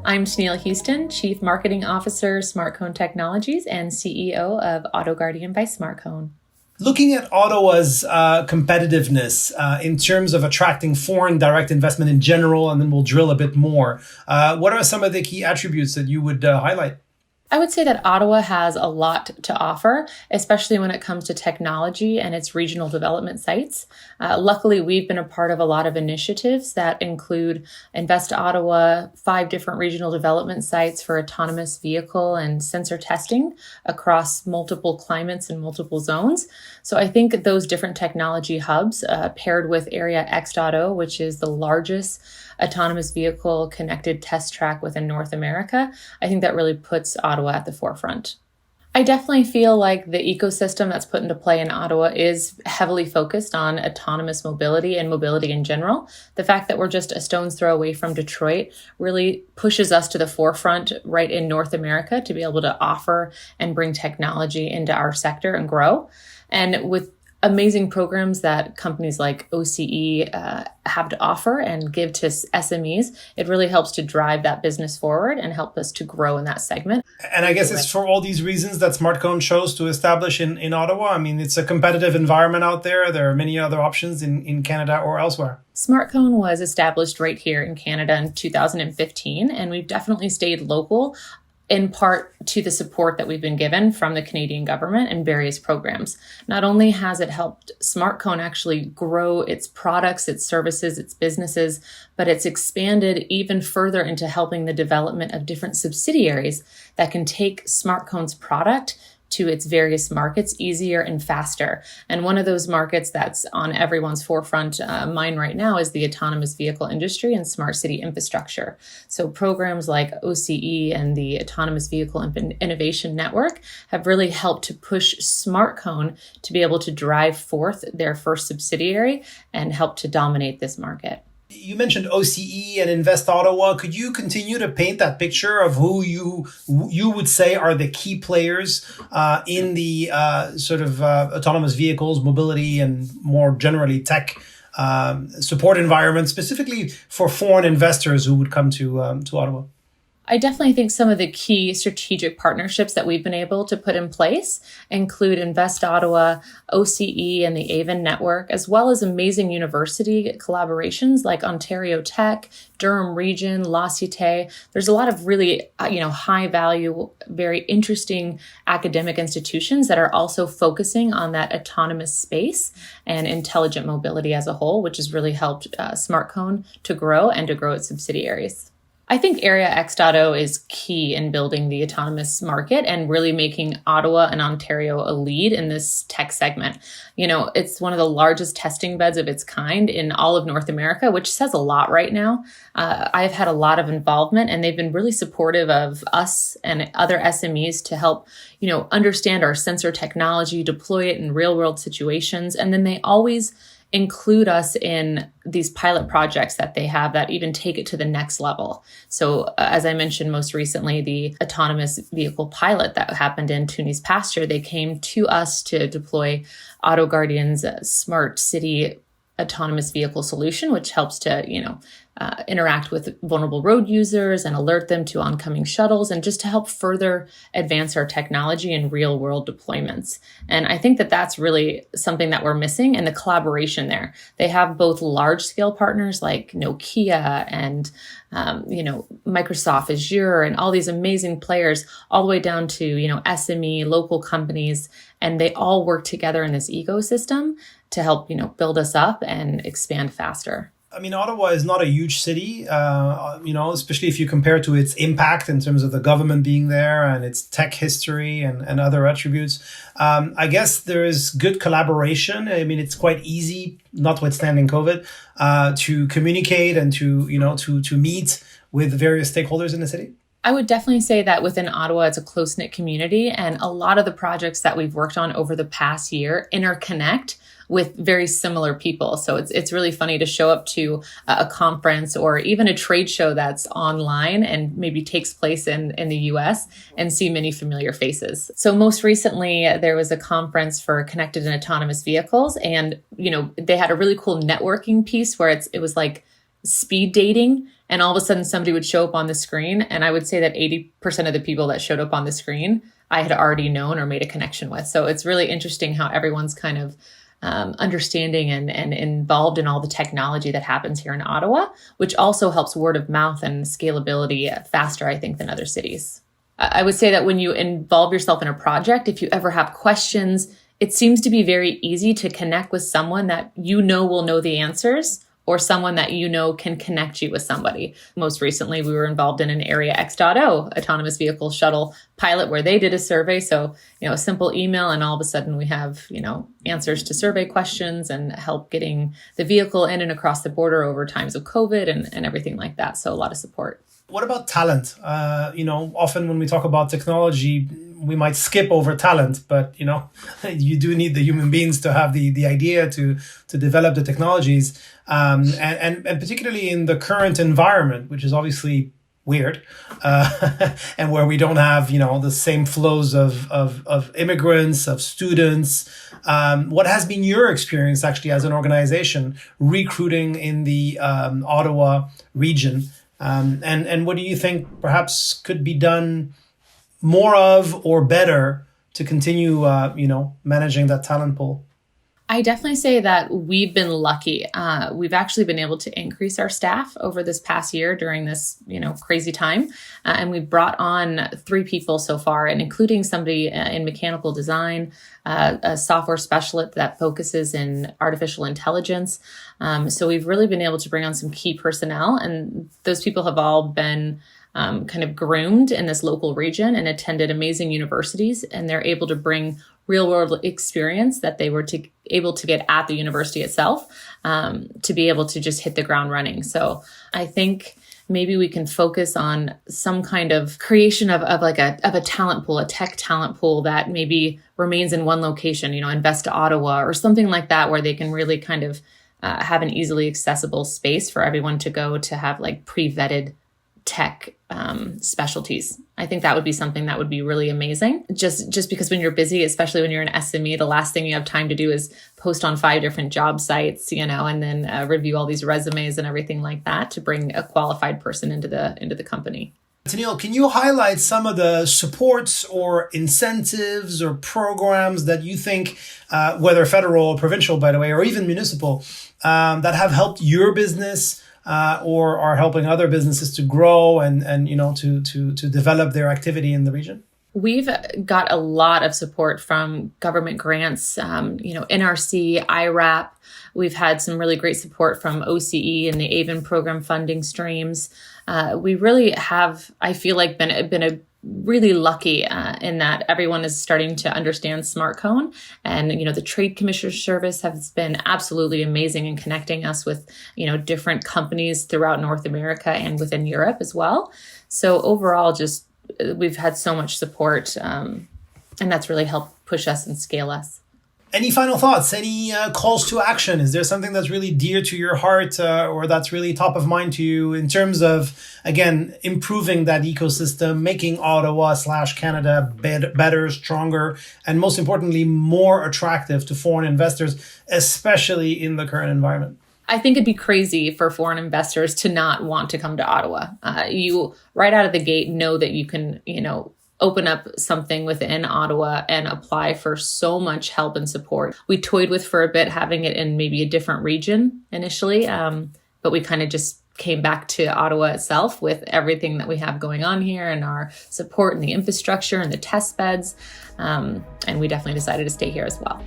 I'm Tenille Houston, Chief Marketing Officer, SmartCone Technologies, and CEO of AutoGuardian by SmartCone. Looking at Ottawa's competitiveness in terms of attracting foreign direct investment in general, and then we'll drill a bit more, what are some of the key attributes that you would highlight? I would say that Ottawa has a lot to offer, especially when it comes to technology and its regional development sites. Luckily, we've been a part of a lot of initiatives that include Invest Ottawa, 5 different regional development sites for autonomous vehicle and sensor testing across multiple climates and multiple zones. So I think those different technology hubs paired with Area X.0, which is the largest autonomous vehicle connected test track within North America, I think that really puts Ottawa at the forefront. I definitely feel like the ecosystem that's put into play in Ottawa is heavily focused on autonomous mobility and mobility in general. The fact that we're just a stone's throw away from Detroit really pushes us to the forefront right in North America to be able to offer and bring technology into our sector and grow. And with amazing programs that companies like OCE have to offer and give to SMEs, it really helps to drive that business forward and help us to grow in that segment. And I guess it's for all these reasons that SmartCone chose to establish in Ottawa. I mean, it's a competitive environment out there. There are many other options in Canada or elsewhere. SmartCone was established right here in Canada in 2015, and we've definitely stayed local, in part to the support that we've been given from the Canadian government and various programs. Not only has it helped SmartCone actually grow its products, its services, its businesses, but it's expanded even further into helping the development of different subsidiaries that can take SmartCone's product to its various markets easier and faster. And one of those markets that's on everyone's forefront mind right now is the autonomous vehicle industry and smart city infrastructure. So programs like OCE and the Autonomous Vehicle Innovation Network have really helped to push SmartCone to be able to drive forth their first subsidiary and help to dominate this market. You mentioned OCE and Invest Ottawa. Could you continue to paint that picture of who you would say are the key players in the autonomous vehicles, mobility, and more generally tech support environment, specifically for foreign investors who would come to Ottawa? I definitely think some of the key strategic partnerships that we've been able to put in place include Invest Ottawa, OCE, and the AVEN network, as well as amazing university collaborations like Ontario Tech, Durham Region, La Cité. There's a lot of really, high value, very interesting academic institutions that are also focusing on that autonomous space and intelligent mobility as a whole, which has really helped SmartCone to grow and to grow its subsidiaries. I think Area X.0 is key in building the autonomous market and really making Ottawa and Ontario a lead in this tech segment. It's one of the largest testing beds of its kind in all of North America, which says a lot right now. I've had a lot of involvement, and they've been really supportive of us and other SMEs to help, understand our sensor technology, deploy it in real world situations. And then they always include us in these pilot projects that they have that even take it to the next level. So as I mentioned most recently, the autonomous vehicle pilot that happened in Tunis Pasture, they came to us to deploy AutoGuardian's smart city autonomous vehicle solution, which helps to, interact with vulnerable road users and alert them to oncoming shuttles, and just to help further advance our technology in real world deployments. And I think that that's really something that we're missing, and the collaboration there. They have both large scale partners like Nokia and Microsoft Azure and all these amazing players, all the way down to, SME, local companies, and they all work together in this ecosystem to help, build us up and expand faster. I mean, Ottawa is not a huge city, especially if you compare to its impact in terms of the government being there and its tech history and other attributes. I guess there is good collaboration. I mean, it's quite easy, notwithstanding COVID, to communicate and to meet with various stakeholders in the city. I would definitely say that within Ottawa, it's a close-knit community, and a lot of the projects that we've worked on over the past year interconnect with very similar people. So it's really funny to show up to a conference or even a trade show that's online and maybe takes place in the US and see many familiar faces. So most recently, there was a conference for connected and autonomous vehicles, and they had a really cool networking piece where it was like speed dating, and all of a sudden somebody would show up on the screen. And I would say that 80% of the people that showed up on the screen, I had already known or made a connection with. So it's really interesting how everyone's kind of understanding and involved in all the technology that happens here in Ottawa, which also helps word of mouth and scalability faster, I think, than other cities. I would say that when you involve yourself in a project, if you ever have questions, it seems to be very easy to connect with someone that you know will know the answers, or someone that you know can connect you with somebody. Most recently, we were involved in an Area X.0 autonomous vehicle shuttle pilot where they did a survey. So, a simple email, and all of a sudden we have, answers to survey questions and help getting the vehicle in and across the border over times of COVID and everything like that. So a lot of support. What about talent? Often when we talk about technology, we might skip over talent, but you do need the human beings to have the idea to develop the technologies, and particularly in the current environment, which is obviously weird, and where we don't have the same flows of immigrants, of students. What has been your experience actually as an organization recruiting in the Ottawa region? And what do you think perhaps could be done more of or better to continue, managing that talent pool? I definitely say that we've been lucky. We've actually been able to increase our staff over this past year during this, crazy time. And we've brought on 3 people so far, and including somebody in mechanical design, a software specialist that focuses in artificial intelligence. So we've really been able to bring on some key personnel, and those people have all been kind of groomed in this local region and attended amazing universities, and they're able to bring real world experience that they were able to get at the university itself, to be able to just hit the ground running. So I think maybe we can focus on some kind of creation of a talent pool, a tech talent pool that maybe remains in one location, Invest Ottawa or something like that, where they can really kind of have an easily accessible space for everyone to go to have pre-vetted tech specialties. I think that would be something that would be really amazing. Just because when you're busy, especially when you're an SME, the last thing you have time to do is post on 5 different job sites, and then review all these resumes and everything like that to bring a qualified person into the company. Tenille, can you highlight some of the supports or incentives or programs that you think, whether federal or provincial, by the way, or even municipal, that have helped your business or are helping other businesses to grow and to develop their activity in the region? We've got a lot of support from government grants, NRC, IRAP. We've had some really great support from OCE and the AVEN program funding streams. We really have, I feel like, been really lucky in that everyone is starting to understand SmartCone, and the Trade Commissioner Service has been absolutely amazing in connecting us with different companies throughout North America and within Europe as well. So overall, just we've had so much support, and that's really helped push us and scale us. Any final thoughts? Any calls to action? Is there something that's really dear to your heart or that's really top of mind to you in terms of, again, improving that ecosystem, making Ottawa/Canada better, stronger, and most importantly, more attractive to foreign investors, especially in the current environment? I think it'd be crazy for foreign investors to not want to come to Ottawa. You right out of the gate know that you can, open up something within Ottawa and apply for so much help and support. We toyed with for a bit having it in maybe a different region initially, but we kind of just came back to Ottawa itself with everything that we have going on here and our support and the infrastructure and the test beds. And we definitely decided to stay here as well.